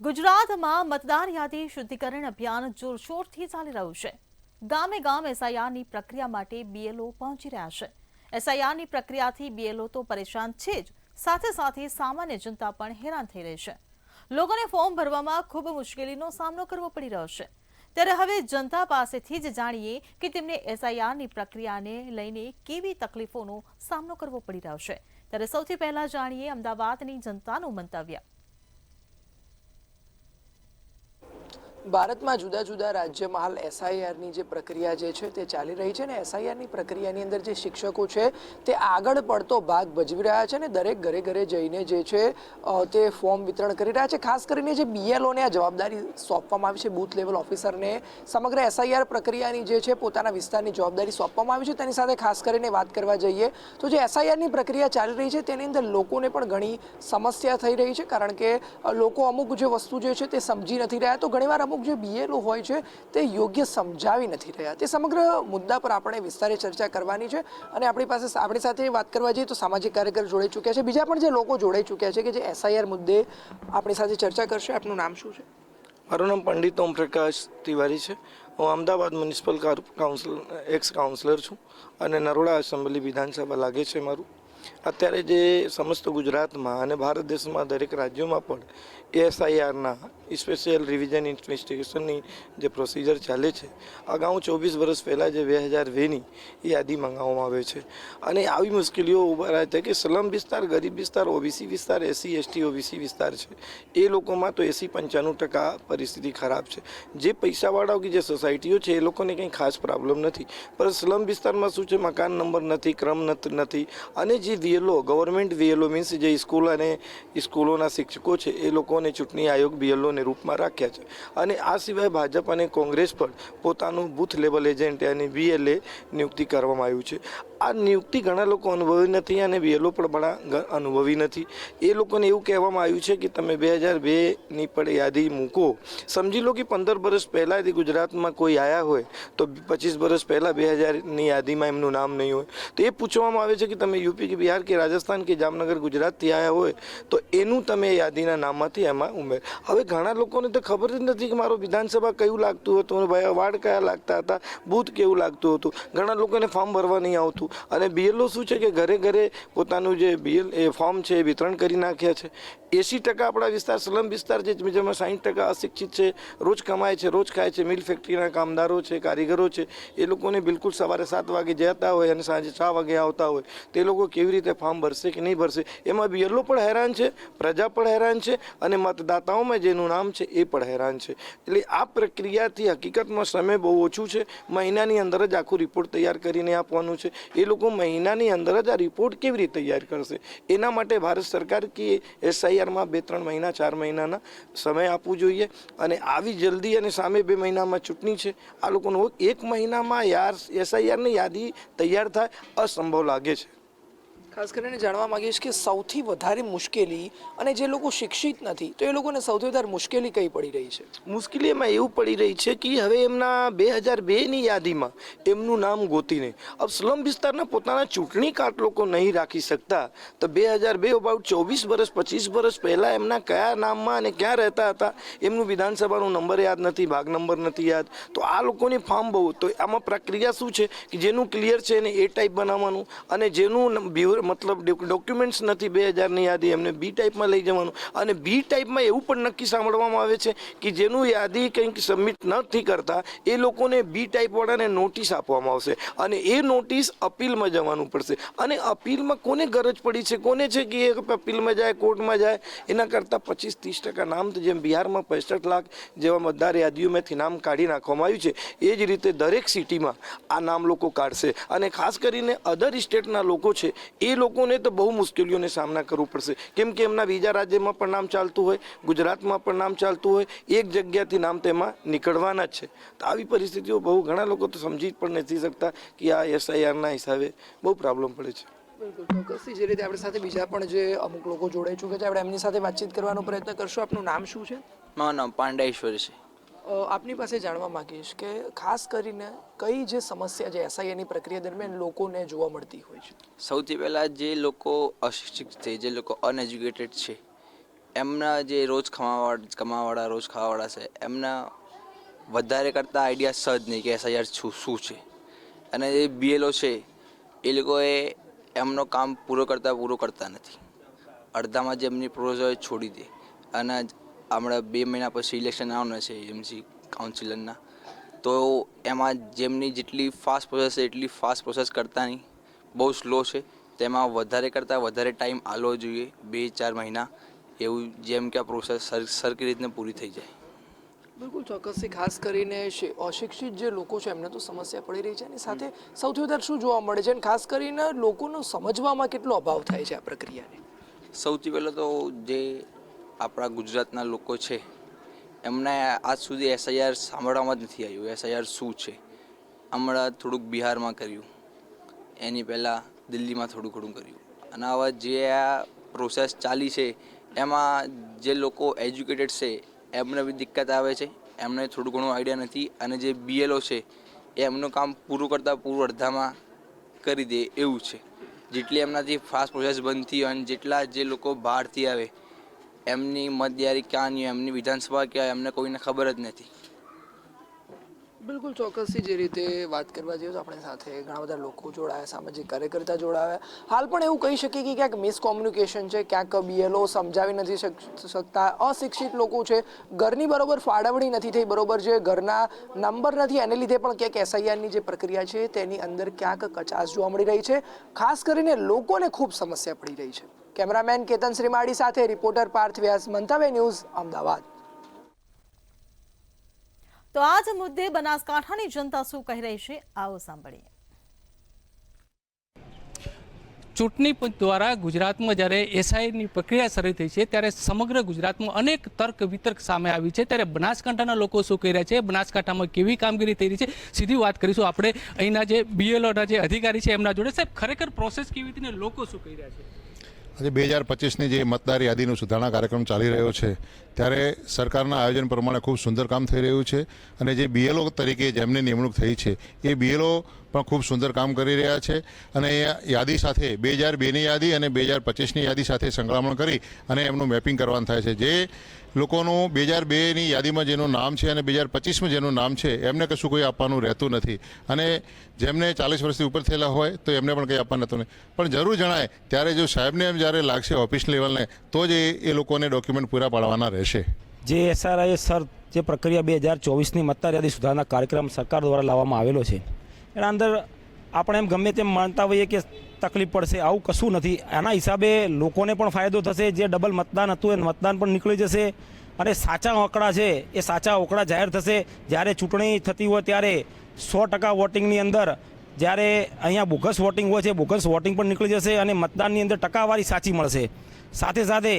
ગુજરાતમાં મતદાર યાદી શુદ્ધિકરણ અભિયાન જોરશોરથી ચાલી રહ્યું છે. ગામે ગામ એસઆઈઆરની પ્રક્રિયા માટે બીએલઓ પહોંચી રહ્યા છે. એસઆઈઆરની પ્રક્રિયાથી બીએલઓ તો પરેશાન છે જ, સાથે સાથે સામાન્ય જનતા પણ હેરાન થઈ રહી છે. લોકોને ફોર્મ ભરવામાં ખૂબ મુશ્કેલીનો સામનો કરવો પડી રહ્યો છે. ત્યારે હવે જનતા પાસેથી જ જાણીએ કે તેમને એસઆઈઆરની પ્રક્રિયાને લઈને કેવી તકલીફોનો સામનો કરવો પડી રહ્યો છે. ત્યારે સૌથી પહેલા જાણીએ અમદાવાદની જનતાનું મંતવ્ય. ભારતમાં જુદા જુદા રાજ્યમાં હાલ એસઆઈઆરની જે પ્રક્રિયા જે છે તે ચાલી રહી છે ને એસઆઈઆરની પ્રક્રિયાની અંદર જે શિક્ષકો છે તે આગળ પડતો ભાગ ભજવી રહ્યા છે ને દરેક ઘરે ઘરે જઈને જે છે તે ફોર્મ વિતરણ કરી રહ્યા છે. ખાસ કરીને જે બીએલઓને આ જવાબદારી સોંપવામાં આવી છે, બૂથ લેવલ ઓફિસરને સમગ્ર એસઆઈઆર પ્રક્રિયાની જે છે પોતાના વિસ્તારની જવાબદારી સોંપવામાં આવી છે. તેની સાથે ખાસ કરીને વાત કરવા જઈએ તો જે એસઆઈઆરની પ્રક્રિયા ચાલી રહી છે તેની અંદર લોકોને પણ ઘણી સમસ્યા થઈ રહી છે, કારણ કે લોકો અમુક જે વસ્તુ જે છે તે સમજી નથી રહ્યા, તો ઘણીવાર અમુક જે બીએલઓ હોય છે તે યોગ્ય સમજાવી નથી રહ્યા. તે સમગ્ર મુદ્દા પર આપણે વિસ્તારે ચર્ચા કરવાની છે અને આપણી સાથે વાત કરવા જઈએ તો સામાજિક કાર્યકર જોડાઈ ચૂક્યા છે, બીજા પણ જે લોકો જોડાઈ ચૂક્યા છે કે જે એસઆઈઆર મુદ્દે આપણી સાથે ચર્ચા કરશે. આપનું નામ શું છે? મારું નામ પંડિત ઓમ પ્રકાશ તિવારી છે. હું Ahmedabad municipal council ex councillor છું અને નરોડા એસેમ્બલી વિધાનસભા લાગે છે મારું. અત્યારે જે સમસ્ત ગુજરાતમાં અને ભારત દેશમાં દરેક રાજ્યોમાં પણ એસઆઈઆરના સ્પેશિયલ રિવિઝન ઇન્વેસ્ટિગેશનની જે પ્રોસિજર ચાલે છે, અગાઉ 24 વર્ષ પહેલાં જે 2002ની યાદી મંગાવવામાં આવે છે અને આવી મુશ્કેલીઓ ઊભા રહે છે કે સ્લમ વિસ્તાર, ગરીબ વિસ્તાર, ઓબીસી વિસ્તાર, એસસી એસટી ઓબીસી વિસ્તાર છે એ લોકોમાં તો 80-95% પરિસ્થિતિ ખરાબ છે. જે પૈસાવાળાઓ કે જે સોસાયટીઓ છે એ લોકોને કંઈ ખાસ પ્રોબ્લેમ નથી, પણ સ્લમ વિસ્તારમાં શું છે, મકાન નંબર નથી, ક્રમ નથી અને જે વીએલઓ ગવર્મેન્ટ વીએલઓ મીન્સ જે સ્કૂલ અને સ્કૂલોના શિક્ષકો છે એ લોકોને ચૂંટણી આયોગ બીએલઓને રૂપમાં રાખ્યા છે. અને આ સિવાય ભાજપ અને કોંગ્રેસ પણ પોતાનું બૂથ લેવલ એજન્ટ અને બીએલએ નિયુક્તિ કરવામાં આવ્યું છે. આ નિયુક્તિ ઘણા લોકો અનુભવી નથી અને બીએલઓ પણ ઘણા અનુભવી નથી. એ લોકોને એવું કહેવામાં આવ્યું છે કે તમે 2002ની પણ યાદી મૂકો. સમજી લો કે 15 વર્ષ પહેલાંથી ગુજરાતમાં કોઈ આવ્યા હોય તો 25 વર્ષ પહેલાં 2000ની યાદીમાં એમનું નામ નહીં હોય તો એ પૂછવામાં આવે છે કે તમે યુપી કે બિહાર કે રાજસ્થાન કે જામનગર ગુજરાતથી આવ્યા હોય તો એનું તમે યાદીના નામમાંથી એમાં ઉમેર. હવે ઘણા લોકોને તો ખબર જ નથી કે મારો વિધાનસભા કયું લાગતું હતું, વાર્ડ કયા લાગતા હતા, બૂથ કેવું લાગતું હતું. ઘણા લોકોને ફોર્મ ભરવા નહીં આવતું અને બીએલઓ શું છે કે ઘરે ઘરે પોતાનું જે ફોર્મ છે એ વિતરણ કરી નાખ્યા છે. 80% આપણા વિસ્તાર સ્લમ વિસ્તાર છે જેમાં 60% અશિક્ષિત છે, રોજ કમાય છે, રોજ ખાય છે, મિલ ફેક્ટરીના કામદારો છે, કારીગરો છે. એ લોકોને બિલકુલ સવારે 7 વાગે જતા હોય અને સાંજે 6 વાગે આવતા હોય. તે લોકો કેવી રીતે ફોર્મ ભરશે કે નહીં ભરશે, એમાં બીએલઓ પણ હેરાન છે, પ્રજા પણ હેરાન છે અને મતદાતાઓમાં જેનું નામ છે એ પણ હેરાન છે. એટલે આ પ્રક્રિયાથી હકીકતમાં સમય બહુ ઓછું છે. મહિનાની અંદર જ આખું રિપોર્ટ તૈયાર કરીને આપવાનું છે. એ લોકો મહિનાની અંદર જ આ રિપોર્ટ કેવી રીતે તૈયાર કરશે? એના માટે ભારત સરકાર કે એસઆઈઆરમાં 2-3 મહિના 4 મહિનાના સમય આપવું જોઈએ અને આવી જલ્દી અને સામે 2 મહિનામાં ચૂંટણી છે. આ લોકોનો 1 મહિનામાં એસઆઈઆરની યાદી તૈયાર થાય અસંભવ લાગે છે. ખાસ કરીને જાણવા માંગીશ કે સૌથી વધારે મુશ્કેલી અને જે લોકો શિક્ષિત નથી તો એ લોકોને સૌથી વધારે મુશ્કેલી કઈ પડી રહી છે? મુશ્કેલી એમાં એવું પડી રહી છે કે હવે એમના 2002ની યાદીમાં એમનું નામ ગોતીને अब સ્લમ વિસ્તારના પોતાના ચૂંટણી કાર્ડ લોકો નહીં રાખી શકતા તો 2002 અબાઉટ 24 વર્ષ 25 વર્ષ પહેલાં એમના કયા નામમાં અને ક્યાં રહેતા હતા એમનું વિધાનસભાનો નંબર યાદ નથી, ભાગ નંબર નથી યાદ. તો આ લોકોની ફોર્મ બહુ, તો આમાં પ્રક્રિયા શું છે કે જેનું ક્લિયર છે એને એ ટાઈપ બનાવવાનું અને જેનું મતલબ ડોક્યુમેન્ટ્સ નથી 2000ની યાદી એમને બી ટાઈપમાં લઈ જવાનું અને બી ટાઈપમાં એવું પણ નક્કી સાંભળવામાં આવે છે કે જેનું યાદી કંઈક સબમિટ નથી કરતા એ લોકોને બી ટાઈપવાળાને નોટિસ આપવામાં આવશે અને એ નોટિસ અપીલમાં જવાનું પડશે. અને અપીલમાં કોને ગરજ પડી છે, કોને છે કે એ અપીલમાં જાય, કોર્ટમાં જાય? એના કરતાં 25-30% નામ તો જેમ બિહારમાં 65 લાખ જેવા મતદાર યાદીઓમાંથી નામ કાઢી નાખવામાં આવ્યું છે એ જ રીતે દરેક સિટીમાં આ નામ લોકો કાઢશે અને ખાસ કરીને અધર સ્ટેટના લોકો છે એ લોકોને તો બહુ મુશ્કેલીઓને સામના કરવું પડશે, કેમ કે એમના બીજા રાજ્યમાં પણ નામ ચાલતું હોય, ગુજરાતમાં પણ નામ ચાલતું હોય, એક જગ્યાથી નામ તેમાં નીકળવાના જ છે. તો આવી પરિસ્થિતિઓ બહુ ઘણા લોકો તો સમજી પણ નથી શકતા કે આ એસઆઈઆરના હિસાબે બહુ પ્રોબ્લેમ પડે છે. બિલકુલ ચોક્કસથી જે રીતે આપણી સાથે બીજા પણ જે અમુક લોકો જોડાઈ ચૂકે છે આપણે એમની સાથે વાતચીત કરવાનો પ્રયત્ન કરશું. આપનું નામ શું છે? મારું નામ પાંડેશ્વર છે. આપની પાસે જાણવા માંગીશ કે ખાસ કરીને કઈ જે સમસ્યા જે એસઆઈઆરની પ્રક્રિયા દરમિયાન લોકોને જોવા મળતી હોય છે? સૌથી પહેલાં જે લોકો અશિક્ષિત છે, જે લોકો અનએજ્યુકેટેડ છે એમના જે રોજ કમાવાવાળા રોજ ખાવાવાળા છે એમના વધારે કરતાં આઈડિયા સજ નહીં કે SIR શું છે. અને જે BLO છે એ લોકોએ એમનો કામ પૂરો કરતા નથી. અડધામાં જે એમની પ્રોસેસ હોય છોડી દે. અને હમણાં 2 મહિના પછી ઇલેક્શન આવવાના છે MC કાઉન્સિલરના, તો એમાં જેમની જેટલી ફાસ્ટ પ્રોસેસ છે એટલી ફાસ્ટ પ્રોસેસ કરતા નહીં, બહુ સ્લો છે. તેમાં વધારે કરતાં વધારે ટાઈમ આલવો જોઈએ, 2-4 મહિના એવું, જેમ કે આ પ્રોસેસ સરખી રીતને પૂરી થઈ જાય. બિલકુલ ચોક્કસથી. ખાસ કરીને અશિક્ષિત જે લોકો છે એમને તો સમસ્યા પડી રહી છે, અને સાથે સૌથી વધારે શું જોવા મળે છે, અને ખાસ કરીને લોકોનો સમજવામાં કેટલો અભાવ થાય છે આ પ્રક્રિયાને? સૌથી પહેલાં તો જે આપણા ગુજરાતના લોકો છે એમને આજ સુધી SIR સાંભળવામાં જ નથી આવ્યું. SIR શું છે હમણાં થોડુંક બિહારમાં કર્યું, એની પહેલાં દિલ્હીમાં થોડું કર્યું, અને હવે જે આ પ્રોસેસ ચાલી છે એમાં જે લોકો એજ્યુકેટેડ છે એમને બી દિક્કત આવે છે, એમને થોડું ઘણું આઈડિયા નથી. અને જે BLO છે એ એમનું કામ પૂરું અડધામાં કરી દે એવું છે. જેટલી એમનાથી ફાસ્ટ પ્રોસેસ બનતી હોય અને જેટલા જે લોકો બહારથી આવે એમની મતદારી ક્યાં નહીં, એમની વિધાનસભા ક્યાં, એમને કોઈને ખબર જ નથી. બિલકુલ ચોક્કસથી. જે રીતે વાત કરવા જઈએ તો આપણી સાથે ઘણા બધા લોકો જોડાયા, સામાજિક કાર્યકર્તા જોડાયા. હાલ પણ એવું કહી શકીએ કે ક્યાંક મિસકોમ્યુનિકેશન છે, ક્યાંક BLO સમજાવી નથી શકતા, અશિક્ષિત લોકો છે, ઘરની બરોબર ફાળવણી નથી થઈ, બરોબર છે, ઘરના નંબર નથી, એને લીધે પણ ક્યાંક SIRની જે પ્રક્રિયા છે તેની અંદર ક્યાંક કચાશ જોવા મળી રહી છે. ખાસ કરીને લોકોને ખૂબ સમસ્યા પડી રહી છે. કેમેરામેન કેતન શ્રીમાળી સાથે રિપોર્ટર પાર્થ વ્યાસ, મંતવ્ય ન્યૂઝ, અમદાવાદ. તો આ જ મુદ્દે બનાસકાંઠાની જનતા શું કહી રહી છે, આવો સાંભળીએ. ચૂંટણી પંચ દ્વારા ગુજરાતમાં જ્યારે SIRની પ્રક્રિયા શરૂ થઈ છે ત્યારે સમગ્ર ગુજરાતમાં અનેક તર્ક વિતર્ક સામે આવી છે. ત્યારે બનાસકાંઠાના લોકો શું કહી રહ્યા છે, બનાસકાંઠામાં કેવી કામગીરી થઈ રહી છે, સીધી વાત કરીશું આપણે અહીંના જે BLOના જે અધિકારી છે એમના જોડે. સાહેબ, ખરેખર પ્રોસેસ કેવી હતી ને લોકો શું કહી રહ્યા છે? આજે 2025ની જે મતદાર યાદીનો સુધારણા કાર્યક્રમ ચાલી રહ્યો છે ત્યારે સરકારના આયોજન પ્રમાણે ખૂબ સુંદર કામ થઈ રહ્યું છે, અને જે BLO તરીકે જેમની નિમણૂક થઈ છે એ BLO પણ ખૂબ સુંદર કામ કરી રહ્યા છે. અને એ યાદી સાથે 2002ની યાદી અને 2025ની યાદી સાથે સંકળામણ કરી અને એમનું મેપિંગ કરવાનું થાય છે. જે લોકોનું 2002ની યાદીમાં જેનું નામ છે અને 2025માં જેનું નામ છે એમને કશું કોઈ આપવાનું રહેતું નથી, અને જેમને 40 વર્ષથી ઉપર થયેલા હોય તો એમને પણ કંઈ આપવાનું નથી. પણ જરૂર જણાય ત્યારે જો સાહેબને એમ જ્યારે લાગશે ઓફિસ લેવલને તો જ એ લોકોને ડોક્યુમેન્ટ પૂરા પાડવાના રહેશે. જે SIR જે પ્રક્રિયા 2024ની મતદાર યાદી સુધારણા કાર્યક્રમ સરકાર દ્વારા લાવવામાં આવેલો છે એના અંદર આપણે એમ ગમે તેમ માનતા હોઈએ કે તકલીફ પડશે, આવું કશું નથી. આના હિસાબે લોકોને પણ ફાયદો થશે. જે ડબલ મતદાન હતું એ મતદાન પણ નીકળી જશે, અને સાચા આંકડા છે એ સાચા આંકડા જાહેર થશે. જ્યારે ચૂંટણી થતી હોય ત્યારે 100% વોટિંગની અંદર જ્યારે અહીંયા બોગસ વોટિંગ હોય છે, બોગસ વોટિંગ પણ નીકળી જશે, અને મતદાનની અંદર ટકાવારી સાચી મળશે. સાથે સાથે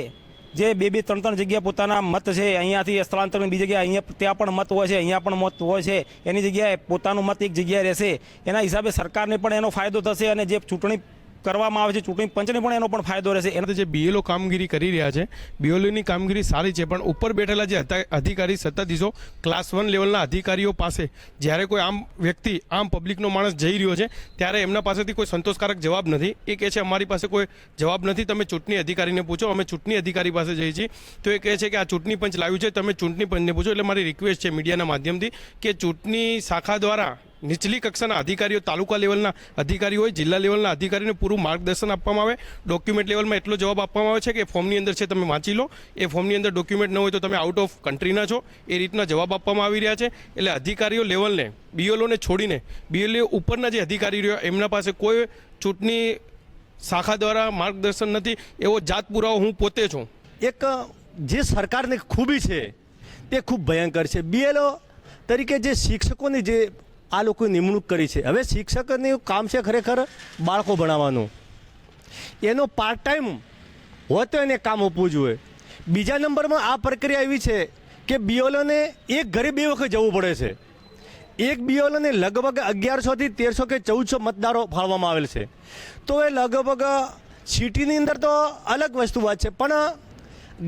જે 2-3 જગ્યા પોતાના મત છે અહીંયાથી સ્થળાંતરની બીજી જગ્યાએ અહીંયા ત્યાં પણ મત હોય છે, અહીંયા પણ મત હોય છે, એની જગ્યાએ પોતાનું મત એક જગ્યાએ રહેશે. એના હિસાબે સરકારને પણ એનો ફાયદો થશે, અને જે ચૂંટણી કરવામાં આવે છે ચૂંટણી પંચને પણ એનો પણ ફાયદો રહેશે. એના જે BLO કામગીરી કરી રહ્યા છે, BLOની કામગીરી સારી છે, પણ ઉપર બેઠેલા જે અધિકારી સત્તાધીશો ક્લાસ 1 લેવલના અધિકારીઓ પાસે જ્યારે કોઈ આમ વ્યક્તિ આમ પબ્લિકનો માણસ જઈ રહ્યો છે ત્યારે એમના પાસેથી કોઈ સંતોષકારક જવાબ નથી. એ કહે છે અમારી પાસે કોઈ જવાબ નથી, તમે ચૂંટણી અધિકારીને પૂછો. અમે ચૂંટણી અધિકારી પાસે જઈએ છીએ તો એ કહે છે કે આ ચૂંટણી પંચ લાવ્યું છે, તમે ચૂંટણી પંચને પૂછો. એટલે મારી રિક્વેસ્ટ છે મીડિયાના માધ્યમથી કે ચૂંટણી શાખા દ્વારા નીચલી કક્ષાના અધિકારીઓ, તાલુકા લેવલના અધિકારીઓ હોય, જિલ્લા લેવલના અધિકારીને પૂરું માર્ગદર્શન આપવામાં આવે. ડોક્યુમેન્ટ લેવલમાં એટલો જવાબ આપવામાં આવે છે કે ફોર્મની અંદર છે તમે વાંચી લો, એ ફોર્મની અંદર ડોક્યુમેન્ટ ન હોય તો તમે આઉટ ઓફ કન્ટ્રીના છો, એ રીતના જવાબ આપવામાં આવી રહ્યા છે. એટલે અધિકારીઓ લેવલને, BLOને છોડીને BLO ઉપરના જે અધિકારી રહ્યો એમના પાસે કોઈ ચૂંટણી શાખા દ્વારા માર્ગદર્શન નથી. એવો જાત પુરાવો હું પોતે છું. એક જે સરકારની ખૂબી છે તે ખૂબ ભયંકર છે. BLO તરીકે જે શિક્ષકોની જે આ લોકોએ નિમણૂક કરી છે, હવે શિક્ષકનું કામ છે ખરેખર બાળકો ભણાવવાનું, એનો પાર્ટ ટાઈમ હોય તો એને કામ આપવું જોઈએ. બીજા નંબરમાં આ પ્રક્રિયા એવી છે કે BLOને એક ઘરે 2 વખત જવું પડે છે. એક BLOને લગભગ 1100થી 1300 કે 1400 મતદારો ફાળવામાં આવેલ છે. તો એ લગભગ સિટીની અંદર તો અલગ વસ્તુ વાત છે, પણ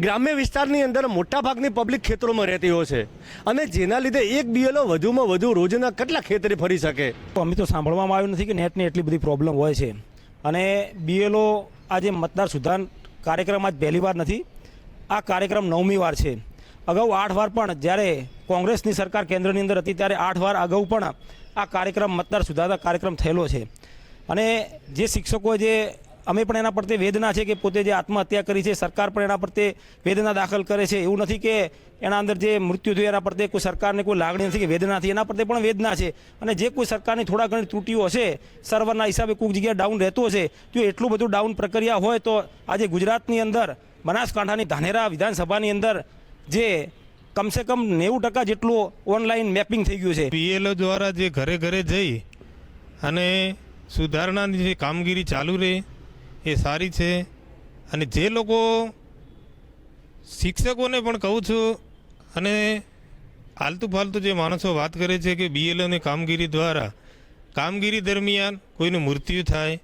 ગ્રામ્ય વિસ્તારની અંદર મોટાભાગની પબ્લિક ખેતરોમાં રહેતી હોય છે, અને જેના લીધે એક BLO વધુમાં વધુ રોજના કેટલા ખેતરે ફરી શકે. અમે તો સાંભળવામાં આવ્યું નથી કે નેટની એટલી બધી પ્રોબ્લેમ હોય છે. અને BLO આજે મતદાર સુધાર કાર્યક્રમ આજ પહેલી વાર નથી, આ કાર્યક્રમ 9મી વાર છે. અગાઉ 8 વાર પણ જ્યારે કોંગ્રેસની સરકાર કેન્દ્રની અંદર હતી ત્યારે 8 વાર અગાઉ પણ આ કાર્યક્રમ મતદાર સુધારણા કાર્યક્રમ થયેલો છે. અને જે શિક્ષકો જે અમે પણ એના પ્રત્યે વેદના છે કે પોતે જે આત્મહત્યા કરી છે, સરકાર પણ એના પ્રત્યે વેદના દાખલ કરે છે. એવું નથી કે એના અંદર જે મૃત્યુ થયું એના પ્રત્યે કોઈ સરકારને કોઈ લાગણી નથી કે વેદના નથી, એના પ્રત્યે પણ વેદના છે. અને જે કોઈ સરકારની થોડા ઘણી ત્રુટીઓ હશે, સર્વરના હિસાબે કોઈક જગ્યાએ ડાઉન રહેતું હશે, જો એટલું બધું ડાઉન પ્રક્રિયા હોય તો આજે ગુજરાતની અંદર બનાસકાંઠાની ધાનેરા વિધાનસભાની અંદર જે કમસે કમ 90% જેટલું ઓનલાઈન મેપિંગ થઈ ગયું છે. બીએલઓ દ્વારા જે ઘરે ઘરે જઈ અને સુધારણાની જે કામગીરી ચાલુ રહે એ સારી છે. અને જે લોકો શિક્ષકોને પણ કહું છું અને આલતુ ફાલતુ જે માણસો વાત કરે છે કે બીએલઓની કામગીરી દ્વારા કામગીરી દરમિયાન કોઈનું મૃત્યુ થાય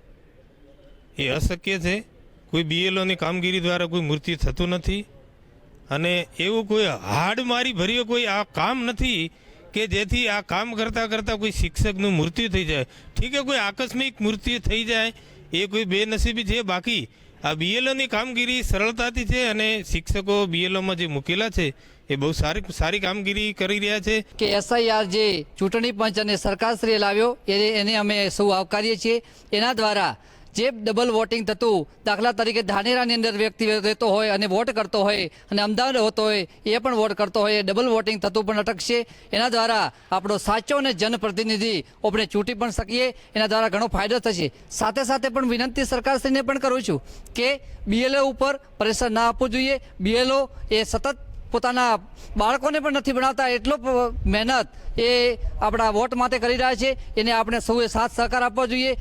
એ અશક્ય છે. કોઈ બીએલઓની કામગીરી દ્વારા કોઈ મૃત્યુ થતું નથી. અને એવું કોઈ હાડમારી ભર્યો કોઈ આ કામ નથી કે જેથી આ કામ કરતાં કરતાં કોઈ શિક્ષકનું મૃત્યુ થઈ જાય. ઠીક છે, કોઈ આકસ્મિક મૃત્યુ થઈ જાય એ કોઈ બેનસીબી છે. બાકી આ બીએલઓની કામગીરી સરળતાથી છે અને શિક્ષકો બીએલઓમાં જે મૂકેલા છે એ બહુ સારી કામગીરી કરી રહ્યા છે. કે એસઆઈઆર જે ચૂંટણી પંચ અને સરકારશ્રીએ લાવ્યો એને અમે સૌ આવકારીએ છીએ. એના દ્વારા જે ડબલ વોટિંગ થતું, દાખલા તરીકે ધાનેરાની અંદર વ્યક્તિ રહેતો હોય અને વોટ કરતો હોય અને અમદાવાદ હોતો હોય એ પણ વોટ કરતો હોય, ડબલ વોટિંગ થતું પણ અટકશે. એના દ્વારા આપણો સાચો અને જનપ્રતિનિધિ આપણે ચૂંટી પણ શકીએ. એના દ્વારા ઘણો ફાયદો થશે. સાથે સાથે પણ વિનંતી સરકારશ્રીને પણ કરું છું કે બીએલઓ ઉપર પ્રેશર ના આપવું જોઈએ. બીએલઓ એ સતત પોતાના બાળકોને પણ નથી ભણાવતા, એટલો મહેનત એ આપણા વોટ માટે કરી રહ્યા છે. એને આપણે સૌએ સાથ સહકાર આપવો જોઈએ.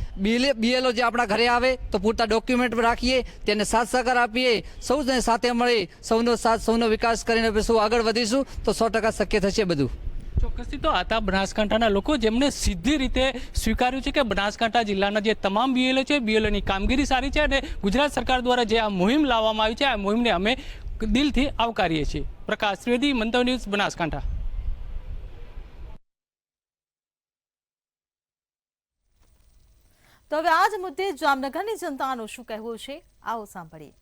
બીએલઓ જે આપણા ઘરે આવે તો પૂરતા ડોક્યુમેન્ટ રાખીએ, તેને સાથ સહકાર આપીએ, સૌને સાથે મળી સૌનો સાથ સૌનો વિકાસ કરીને સૌ આગળ વધીશું તો 100% શક્ય થશે બધું. ચોક્કસથી તો આતા બનાસકાંઠાના લોકો જેમણે સીધી રીતે સ્વીકાર્યું છે કે બનાસકાંઠા જિલ્લાના જે તમામ બીએલઓ છે, બીએલઓની કામગીરી સારી છે અને ગુજરાત સરકાર દ્વારા જે આ મુહિમ લાવવામાં આવી છે આ મુહિમને અમે દિલથી આવકારીએ છીએ. પ્રકાશ ત્રિવેદી, મંતવ્ય ન્યૂઝ, બનાસકાંઠા. તો હવે આ જ મુદ્દે જામનગરની જનતાનું શું કહેવું છે, આવો સાંભળીએ.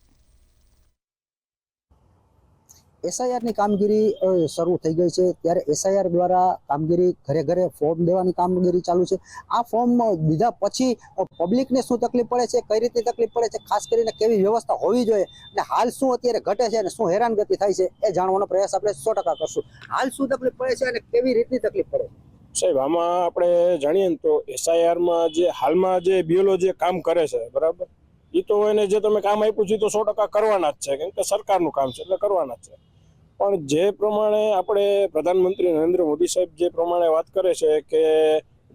એસઆઈઆરની કામગીરી શરૂ થઈ ગઈ છે ત્યારે એસઆઈઆર દ્વારા કામગીરી ઘરે ઘરે ફોર્મ દેવાની કામગીરી ચાલુ છે. આ ફોર્મ દીધા પછી પબ્લિકને શું તકલીફ પડે છે, કઈ રીતની તકલીફ પડે છે, ખાસ કરીને કેવી વ્યવસ્થા હોવી જોઈએ અને હાલ શું અત્યારે ઘટે છે અને શું હેરાનગતિ થાય છે એ જાણવાનો પ્રયાસ આપણે 100% કરશું. હાલ શું તકલીફ પડે છે અને કેવી રીતની તકલીફ પડે છે? સાહેબ, આમાં આપણે જાણીએ તો એસઆઈઆરમાં જે હાલમાં જે બીએલઓ જે કામ કરે છે, બરાબર, એ તો એને જે તમે કામ આપ્યું છે તો 100% કરવાના જ છે, કેમ કે સરકારનું કામ છે એટલે કરવાના જ છે. પણ જે પ્રમાણે આપણે પ્રધાનમંત્રી નરેન્દ્ર મોદી સાહેબ જે પ્રમાણે વાત કરે છે કે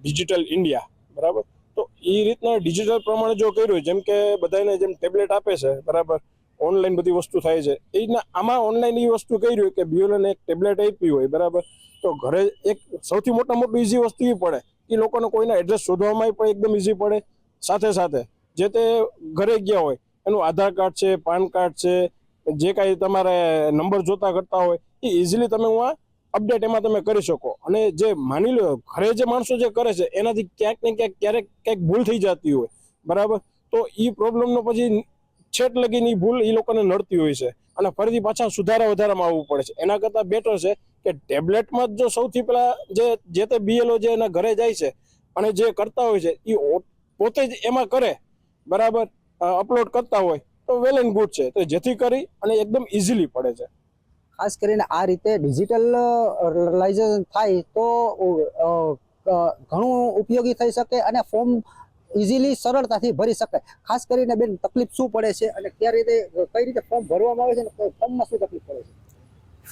ડિજિટલ ઇન્ડિયા, બરાબર, તો એ રીતના ડિજિટલ પ્રમાણે જો કર્યું, જેમ કે બધાને જેમ ટેબ્લેટ આપે છે, બરાબર, ઓનલાઈન બધી વસ્તુ થાય છે, એ રીતના આમાં ઓનલાઈન એ વસ્તુ કર્યું કે બીઓને એક ટેબ્લેટ આપી હોય, બરાબર, તો ઘરે એક સૌથી મોટું ઈઝી વસ્તુ એ પડે એ લોકોને કોઈના એડ્રેસ શોધવામાં પણ એકદમ ઈઝી પડે. સાથે સાથે જે તે ઘરે ગયા હોય એનું આધાર કાર્ડ છે, પાન કાર્ડ છે, જે કાંઈ તમારે નંબર જોતા કરતા હોય એ ઇઝીલી તમે અપડેટ એમાં તમે કરી શકો. અને જે માની લો ઘરે જે માણસો જે કરે છે એનાથી ક્યાંક ને ક્યાંક ક્યારેક ભૂલ થઈ જતી હોય, બરાબર, તો એ પ્રોબ્લેમનો પછી છેટ લગીની ભૂલ એ લોકોને નડતી હોય છે અને ફરીથી પાછા વધારામાં આવવું પડે છે. એના કરતાં બેટર છે કે ટેબ્લેટમાં જો સૌથી પહેલા જે તે બીએલઓ જે એના ઘરે જાય છે અને જે કરતા હોય છે એ પોતે જ એમાં કરે, બરાબર, અપલોડ કરતા હોય તો વેલ એન્ડ ગુડ છે. તો જેથી કરી અને એકદમ ઇઝીલી પડે છે. ખાસ કરીને આ રીતે ડિજિટલાઇઝેશન થાય તો ઘણું ઉપયોગી થઈ શકે અને ફોર્મ ઇઝીલી સરળતાથી ભરી શકાય. ખાસ કરીને બેન તકલીફ શું પડે છે અને કઈ રીતે ફોર્મ ભરવામાં આવે છે અને ફોર્મમાં શું તકલીફ પડે છે?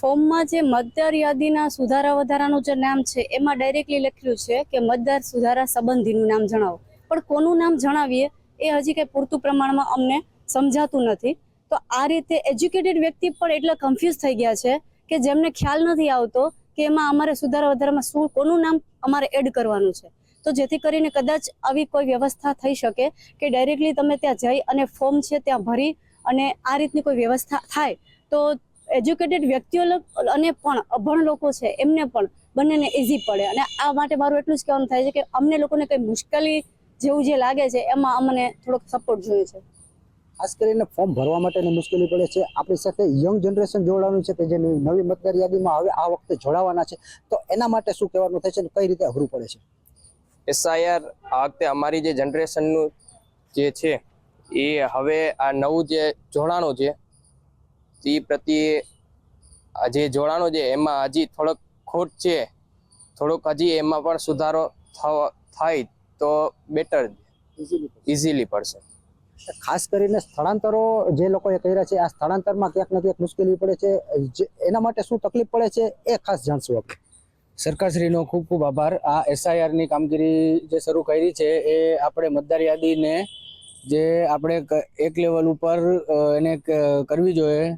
ફોર્મમાં જે મતદાર યાદીના સુધારા વધારાનું જે નામ છે એમાં ડાયરેક્ટલી લખ્યું છે કે મતદાર સુધારા સંબંધીનું નામ જણાવો, પણ કોનું નામ જણાવીએ એ હજી કંઈ પૂરતું પ્રમાણમાં અમને સમજાતું નથી. તો આ રીતે એજ્યુકેટેડ વ્યક્તિ પણ એટલા કન્ફ્યુઝ થઈ ગયા છે કે જેમને ખ્યાલ નથી આવતો કે એમાં અમારે સુધારા વધારામાં શું કોનું નામ અમારે એડ કરવાનું છે. તો જેથી કરીને કદાચ આવી કોઈ વ્યવસ્થા થઈ શકે કે ડાયરેક્ટલી તમે ત્યાં જઈ અને ફોર્મ છે ત્યાં ભરી અને આ રીતની કોઈ વ્યવસ્થા થાય તો એજ્યુકેટેડ વ્યક્તિઓ અને પણ અભણ લોકો છે એમને પણ બંનેને ઇઝી પડે. અને આ માટે મારું એટલું જ કહેવાનું થાય છે કે અમને લોકોને કંઈ મુશ્કેલી જેવું જે લાગે છે એમાં અમને થોડોક સપોર્ટ જોઈએ છે. ખાસ કરીને ફોર્મ ભરવા માટેની મુશ્કેલી પડે છે. આપણી સાથે યંગ જનરેશન જોડાવાનું છે કે જે નવી મતદાર યાદીમાં હવે આ વખતે જોડાવાના છે, તો એના માટે શું કહેવાનું થાય છે અને કઈ રીતે અઘરું પડે છે? એસઆઈઆર આ વખતે અમારી જે જનરેશનનું જે છે એ હવે આ નવું જે જોડાણું છે તે પ્રત્યે જે જોડાણું છે એમાં હજી થોડોક ખોટ છે, થોડોક હજી એમાં પણ સુધારો થાય તો બેટર ઇઝીલી પડશે. ખાસ કરીને સ્થળાંતરો જે લોકોએ કર્યા છે, આ સ્થળાંતરમાં ક્યાંક ને ક્યાંક મુશ્કેલી પડે છે, એના માટે શું તકલીફ પડે છે એ ખાસ જાણશું આપણે. સરકારશ્રીનો ખૂબ ખૂબ આભાર. આ એસઆઈઆરની કામગીરી જે શરૂ કરી છે એ આપણે મતદાર યાદીને જે આપણે એક લેવલ ઉપર એને કરવી જોઈએ,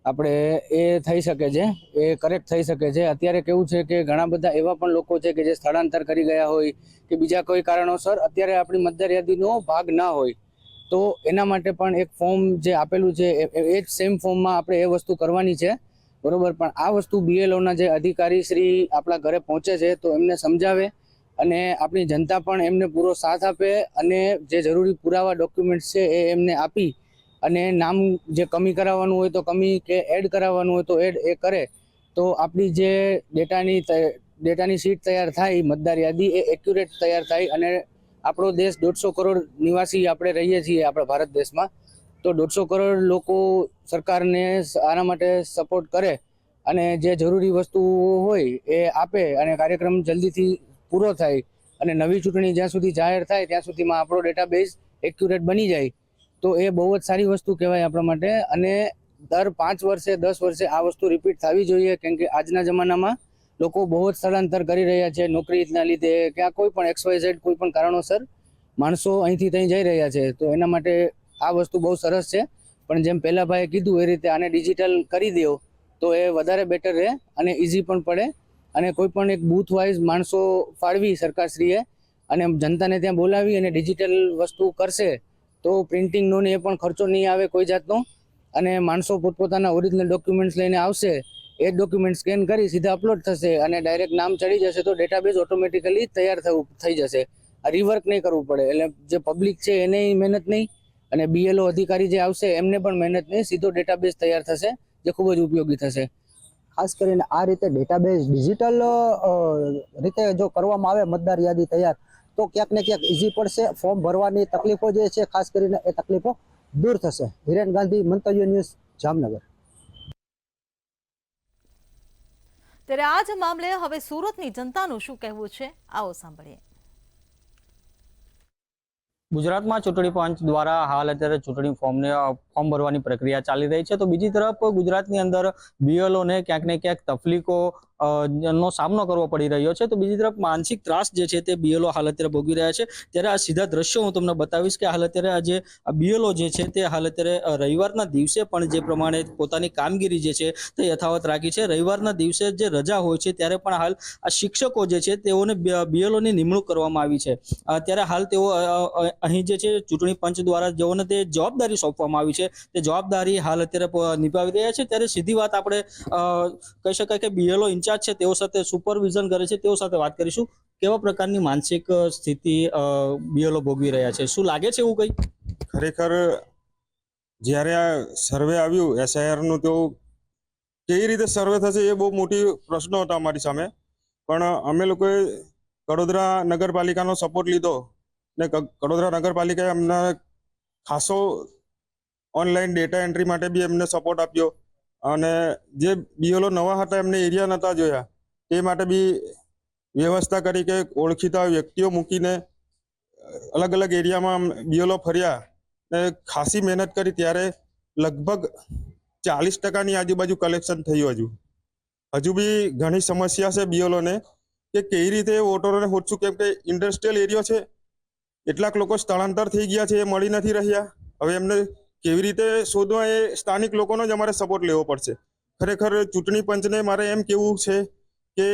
આપણે એ થઈ શકે છે, એ કરેક્ટ થઈ શકે છે. અત્યારે કેવું છે કે ઘણા બધા એવા પણ લોકો છે કે જે સ્થળાંતર કરી ગયા હોય કે બીજા કોઈ કારણોસર અત્યારે આપણી મતદાર યાદીનો ભાગ ના હોય, તો એના માટે પણ એક ફોર્મ જે આપેલું છે એ જ સેમ ફોર્મમાં આપણે એ વસ્તુ કરવાની છે, બરોબર. પણ આ વસ્તુ બીએલઓના જે અધિકારી શ્રી આપણા ઘરે પહોંચે છે તો એમને સમજાવે અને આપણી જનતા પણ એમને પૂરો સાથ આપે અને જે જરૂરી પુરાવા ડોક્યુમેન્ટ્સ છે એ એમને આપી અને નામ જે કમી કરાવવાનું હોય તો કમી કે એડ કરાવવાનું હોય તો એડ એ કરે, તો આપણી જે ડેટાની શીટ તૈયાર થાય, મતદાર યાદી એ એક્યુરેટ તૈયાર થાય. અને આપણો દેશ 150 કરોડ નિવાસી આપણે રહીએ છીએ આપણા ભારત દેશમાં, તો 150 કરોડ લોકો સરકારને આના માટે સપોર્ટ કરે અને જે જરૂરી વસ્તુઓ હોય એ આપે અને કાર્યક્રમ જલ્દીથી પૂરો થાય અને નવી ચૂંટણી જ્યાં સુધી જાહેર થાય ત્યાં સુધીમાં આપણો ડેટાબેઝ એક્યુરેટ બની જાય, તો એ બહુ જ સારી વસ્તુ કહેવાય આપણા માટે. અને દર 5 વર્ષે 10 વર્ષે આ વસ્તુ રિપીટ થવી જોઈએ, કેમ કે આજના જમાનામાં લોકો બહુ જ સ્થળાંતર કરી રહ્યા છે નોકરીના લીધે કે કોઈ પણ XYZ કોઈ પણ કારણોસર માણસો અહીંથી ત્યાં જઈ રહ્યા છે. તો એના માટે આ વસ્તુ બહુ સરસ છે. પણ જેમ પહેલા ભાઈએ કીધું એ રીતે આને ડિજિટલ કરી દો તો એ વધારે બેટર રહે અને ઇઝી પણ પડે. અને કોઈ પણ એક બૂથ વાઇઝ માણસો ફાળવી સરકારશ્રીએ અને જનતાને ત્યાં બોલાવી અને ડિજિટલ વસ્તુ કરશે તો પ્રિન્ટિંગનો ને એ પણ ખર્ચો નહીં આવે કોઈ જાતનો. અને માણસો પોતપોતાના ઓરિજિનલ ડોક્યુમેન્ટ્સ લઈને આવશે, એ ડોક્યુમેન્ટ સ્કેન કરી સીધા અપલોડ થશે અને ડાયરેક્ટ નામ ચડી જશે, તો ડેટાબેઝ ઓટોમેટિકલી તૈયાર થઈ જશે. આ રિવર્ક નહીં કરવું પડે, એટલે જે પબ્લિક છે એને મહેનત નહીં અને બીએલઓ અધિકારી જે આવશે એમને પણ મહેનત નહીં, સીધો ડેટાબેઝ તૈયાર થશે જે ખૂબ જ ઉપયોગી થશે. ખાસ કરીને આ રીતે ડેટાબેઝ ડિજિટલ રીતે જો કરવામાં આવે મતદાર યાદી તૈયાર, તો ક્યાંક ને ક્યાંક ઇઝી પડશે. ફોર્મ ભરવાની તકલીફો જે છે ખાસ કરીને એ તકલીફો દૂર થશે. હિરેન ગાંધી, મંતવ્ય ન્યૂઝ, જામનગર. ત્યારે આ જ મામલે હવે સુરતની જનતાનું શું કહેવું છે, આવો સાંભળીએ. ગુજરાતમાં ચૂંટણી પંચ દ્વારા હાલ અત્યારે ચૂંટણી ફોર્મ ભરવાની પ્રક્રિયા ચાલી રહી છે, તો બીજી તરફ ગુજરાતની અંદર બીએલઓને ક્યાંક ને ક્યાંક તકલીફો નો સામનો કરવો પડી રહ્યો છે, તો બીજી તરફ માનસિક ત્રાસ જે છે તે બીએલઓ હાલ અત્યારે ભોગવી રહ્યા છે. ત્યારે આ સીધા દ્રશ્યો હું તમને બતાવીશ કે હાલ અત્યારે આ જે બીએલઓ જે છે તે હાલ અત્યારે રવિવારના દિવસે પણ જે પ્રમાણે પોતાની કામગીરી જે છે તે યથાવત રાખી છે. રવિવારના દિવસે જે રજા હોય છે ત્યારે પણ હાલ આ શિક્ષકો જે છે તેઓને બીએલઓની નિમણૂક કરવામાં આવી છે. ત્યારે હાલ તેઓ અહીં જે છે ચૂંટણી પંચ દ્વારા જેઓને તે જવાબદારી સોંપવામાં આવી છે તે જવાબદારી હાલ અત્યારે નિભાવી રહ્યા છે. ત્યારે સીધી વાત આપણે કહી શકાય કે બીએલઓ ઇન્ચાર્જ છે તેઓ સાથે સુપરવિઝન કરે છે તેઓ સાથે વાત કરીશું. કેવા પ્રકારની માનસિક સ્થિતિ બીએલઓ ભોગવી રહ્યા છે, શું લાગે છે એવું કંઈ? ખરેખર જ્યારે આ સર્વે આવ્યું એસઆઈઆરનું, તો કેવી રીતે સર્વે થશે એ બહુ મોટી પ્રશ્નો હતા અમારી સામે. પણ અમે લોકોએ કડોદરા નગરપાલિકાનો સપોર્ટ લીધો ને કડોદરા નગરપાલિકાએ અમને ખાસો ઓનલાઈન ડેટા એન્ટ્રી માટે બી એમને સપોર્ટ આપ્યો અને જે બીએલઓ નવા હતા એમને એરિયા નહોતા જોયા એ માટે બી વ્યવસ્થા કરી કે ઓળખીતા વ્યક્તિઓ મૂકીને અલગ અલગ એરિયામાં બીએલઓ ફર્યા ને ખાસી મહેનત કરી. ત્યારે લગભગ 40% આજુબાજુ કલેક્શન થયું. હજુ બી ઘણી સમસ્યા છે બીએલઓને કે કેવી રીતે વોટરોને હોટશું, કેમ કે ઇન્ડસ્ટ્રીયલ એરિયો છે, કેટલાક લોકો સ્થળાંતર થઈ ગયા છે, એ મળી નથી રહ્યા. હવે એમને કેવી રીતે શોધવા એ સ્થાનિક લોકોનો જ અમારે સપોર્ટ લેવો પડશે. ખરેખર ચૂંટણી પંચને મારે એમ કહેવું છે કે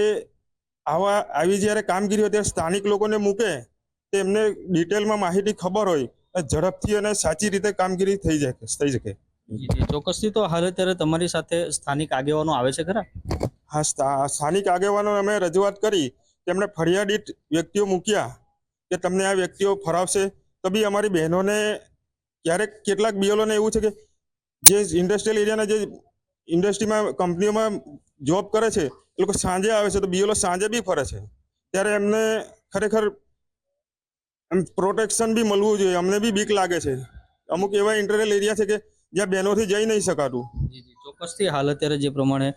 આવી જ્યારે કામગીરી હોય ત્યારે સ્થાનિક લોકોને મૂકે તો એમને ડિટેલમાં માહિતી ખબર હોય, ઝડપથી અને સાચી રીતે કામગીરી થઈ શકે. ચોક્કસથી. તો હાલ અત્યારે તમારી સાથે સ્થાનિક આગેવાનો આવે છે ખરા? હા, સ્થાનિક આગેવાનો અમે રજૂઆત કરી, તેમણે ફરિયાદિત વ્યક્તિઓ મૂક્યા કે તમને આ વ્યક્તિઓ ફરાવશે, તો બી અમારી બહેનોને ક્યારેક કેટલાક બીએલઓને એવું છે કે જે ઇન્ડસ્ટ્રીયલ એરિયાના જે ઇન્ડસ્ટ્રીમાં કંપનીઓમાં જોબ કરે છે એ લોકો સાંજે આવે છે, તો બીએલઓ સાંજે બી ફરે છે. ત્યારે એમને ખરેખર એમ પ્રોટેક્શન બી મળવું જોઈએ. અમને બી બીક લાગે છે. અમુક એવા ઇન્ટરનલ એરિયા છે કે જ્યાં બહેનોથી જઈ નહીં શકાતું. ચોક્કસથી હાલ અત્યારે જે પ્રમાણે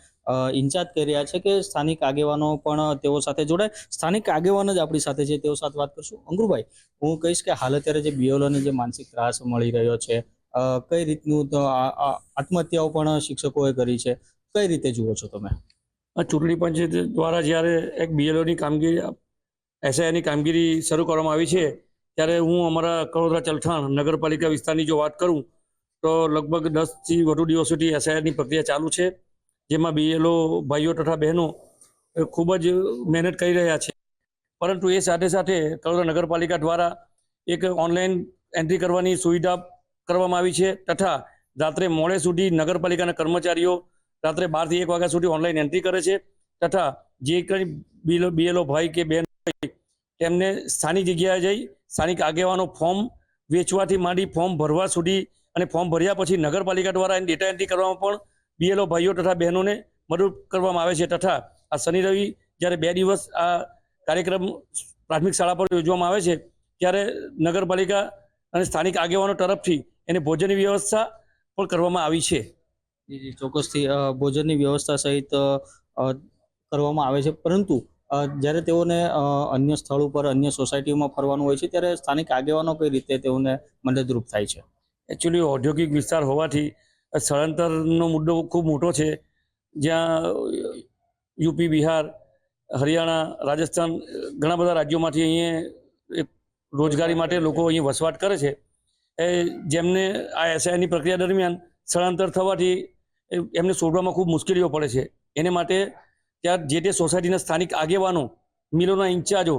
ઇન્ચાર્જ કરી રહ્યા છે કે સ્થાનિક આગેવાનો પણ તેઓ સાથે જોડાય. સ્થાનિક આગેવાનો જ આપણી સાથે છે, તેઓ સાથે વાત કરશું. અંકુરભાઈ, હું કહીશ કે હાલ અત્યારે જે બીએલઓને જે માનસિક ત્રાસ મળી રહ્યો છે, કઈ રીતનું તો આત્મહત્યાઓ પણ શિક્ષકોએ કરી છે, કઈ રીતે જુઓ છો તમે? ચૂંટણી પંચ દ્વારા જ્યારે એક બીએલઓની કામગીરી એસઆઈઆરની કામગીરી શરૂ કરવામાં આવી છે, ત્યારે હું અમારા કડોદરા ચલથાણ નગરપાલિકા વિસ્તારની જો વાત કરું તો લગભગ 10થી વધુ દિવસોથી એસઆઈઆરની પ્રક્રિયા ચાલુ છે, જેમાં બીએલઓ ભાઈઓ તથા બહેનો ખૂબ જ મહેનત કરી રહ્યા છે. પરંતુ એ સાથે સાથે કડોદરા નગરપાલિકા દ્વારા એક ઓનલાઈન એન્ટ્રી કરવાની સુવિધા કરવામાં આવી છે, તથા રાત્રે મોડે સુધી નગરપાલિકાના કર્મચારીઓ રાત્રે 12 થી 1 વાગ્યા સુધી ઓનલાઈન એન્ટ્રી કરે છે, તથા જે કંઈ બીએલઓ ભાઈ કે બહેન હોય તેમને સ્થાનિક જગ્યાએ જઈ સ્થાનિક આગેવાનો ફોર્મ વેચવાથી માંડી ફોર્મ ભરવા સુધી અને ફોર્મ ભર્યા પછી નગરપાલિકા દ્વારા ડેટા એન્ટ્રી કરવામાં પણ બીએલઓ ભાઈઓ તથા બહેનોને મદદ કરવામાં આવે છે. તથા આ શનિ રવિ જ્યારે 2 દિવસ આ કાર્યક્રમ પ્રાથમિક શાળા પર યોજવામાં આવે છે, ત્યારે નગરપાલિકા અને સ્થાનિક આગેવાનો તરફથી એને ભોજનની વ્યવસ્થા પણ કરવામાં આવી છે. જી, ચોક્કસથી ભોજનની વ્યવસ્થા સહિત કરવામાં આવે છે, પરંતુ જ્યારે તેઓને અન્ય સ્થળ ઉપર અન્ય સોસાયટીઓમાં ફરવાનું હોય છે, ત્યારે સ્થાનિક આગેવાનો કઈ રીતે તેઓને મદદરૂપ થાય છે? એકચ્યુઅલી ઔદ્યોગિક વિસ્તાર હોવાથી સ્થળાંતરનો મુદ્દો ખૂબ મોટો છે, જ્યાં યુપી, બિહાર, હરિયાણા, રાજસ્થાન ઘણા બધા રાજ્યોમાંથી અહીંયા રોજગારી માટે લોકો અહીં વસવાટ કરે છે. જેમને આ એસઆઈની પ્રક્રિયા દરમિયાન સ્થળાંતર થવાથી એમને શોધવામાં ખૂબ મુશ્કેલીઓ પડે છે. એને માટે ત્યાં જે તે સોસાયટીના સ્થાનિક આગેવાનો, મિલોના ઇન્ચાર્જો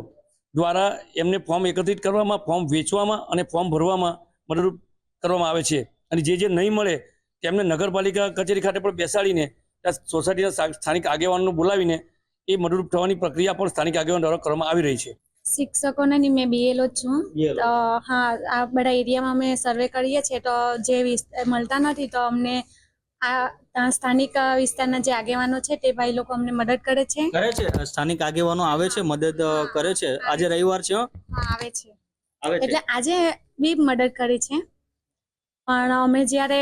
દ્વારા એમને ફોર્મ એકત્રિત કરવામાં, ફોર્મ વેચવામાં અને ફોર્મ ભરવામાં મદદરૂપ કરવામાં આવે છે. અને જે નહીં મળે તેમને નગરપાલિકા કચેરી ખાતે પણ બેસાડીને ત્યાં સોસાયટીના સ્થાનિક આગેવાનોને બોલાવીને એ મદદરૂપ થવાની પ્રક્રિયા પણ સ્થાનિક આગેવાનો દ્વારા કરવામાં આવી રહી છે. શિક્ષકોને ની મેં બીએલઓ છું. તો હા, આ બધા એરિયામાં અમે સર્વે કરીએ છીએ, તો જે મળતા નથી, તો અમને આ સ્થાનિક વિસ્તારના જે આગેવાનો છે તે ભાઈ લોકો અમને મદદ કરે છે. સ્થાનિક આગેવાનો આવે છે, મદદ કરે છે. આજે રવિવાર છે. હા, આવે છે. એટલે આજે બી મદદ કરી છે, પણ અમે જ્યારે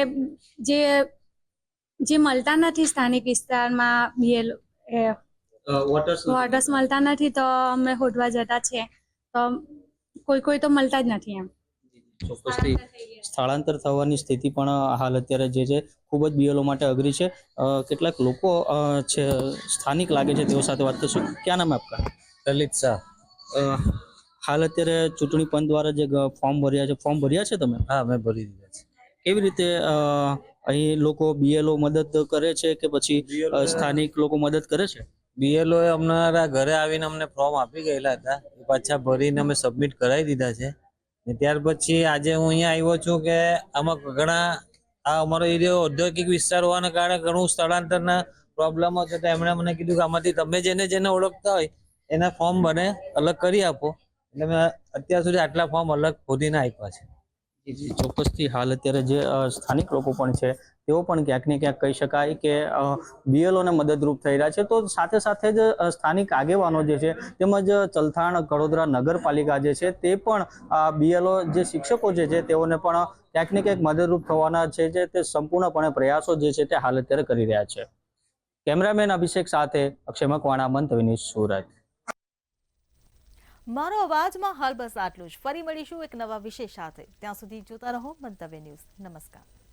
જે મળતા નથી સ્થાનિક વિસ્તારમાં બીએલઓ વોટર્સ મળતા નથી, તો અમે શોધવા જતા છે, તો કોઈ તો મળતા જ નથી. એમ ચોક્કસથી સ્થળાંતર થવાની સ્થિતિ પણ હાલ અત્યારે જે છે ખૂબ જ બીએલઓ માટે અઘરી છે. કેટલાક લોકો છે સ્થાનિક લાગે છે, તેઓ સાથે વાત કરશું. ક્યાં નામ આપકા? લલિત શાહ. હાલ અત્યારે ચૂંટણી પંચ દ્વારા જે ફોર્મ ભર્યા છે, ફોર્મ ભર્યા છે તમે? હા, મેં ભરી દીધા છે. કેવી રીતે અહીં લોકો બીએલઓ મદદ કરે છે કે પછી સ્થાનિક લોકો મદદ કરે છે? બીએલઓ એ અમારા ઘરે આવીને અમને ફોર્મ આપી ગયેલા હતા, એ પાછા ભરીને અમે સબમિટ કરાવી દીધા છે. ને ત્યાર પછી આજે હું અહીંયા આવ્યો છું કે આમાં ઘણા આ અમારો એરિયો ઔદ્યોગિક વિસ્તાર હોવાના કારણે ઘણું સ્થળાંતરના પ્રોબ્લેમો છે, તો એમણે મને કીધું કે આમાંથી તમે જેને ઓળખતા હોય એના ફોર્મ મને અલગ કરી આપો. એટલે મેં અત્યાર સુધી આટલા ફોર્મ અલગ ખોદીને આપ્યા છે. ચોક્કસથી હાલ અત્યારે જે સ્થાનિક લોકો પણ છે, તેઓ પણ ક્યાંક ને ક્યાંક કહી શકાય કે બીએલઓને મદદરૂપ થઈ રહ્યા છે. તો સાથે સાથે જ સ્થાનિક આગેવાનો જે છે, તેમજ ચલથાણ કડોદરા નગરપાલિકા જે છે, તે પણ બીએલઓ જે શિક્ષકો જે છે તેઓને પણ ક્યાંક ને ક્યાંક મદદરૂપ થવાના છે, તે સંપૂર્ણપણે પ્રયાસો જે છે તે હાલ અત્યારે કરી રહ્યા છે. કેમેરામેન અભિષેક સાથે અક્ષય મકવાણા, મંતવ્ય ન્યૂઝ, સુરત. મારો અવાજમાં હાલ બસ આટલું જ. ફરી મળીશું એક નવા વિષય સાથે. ત્યાં સુધી જોતા રહો મંતવ્ય ન્યૂઝ. નમસ્કાર.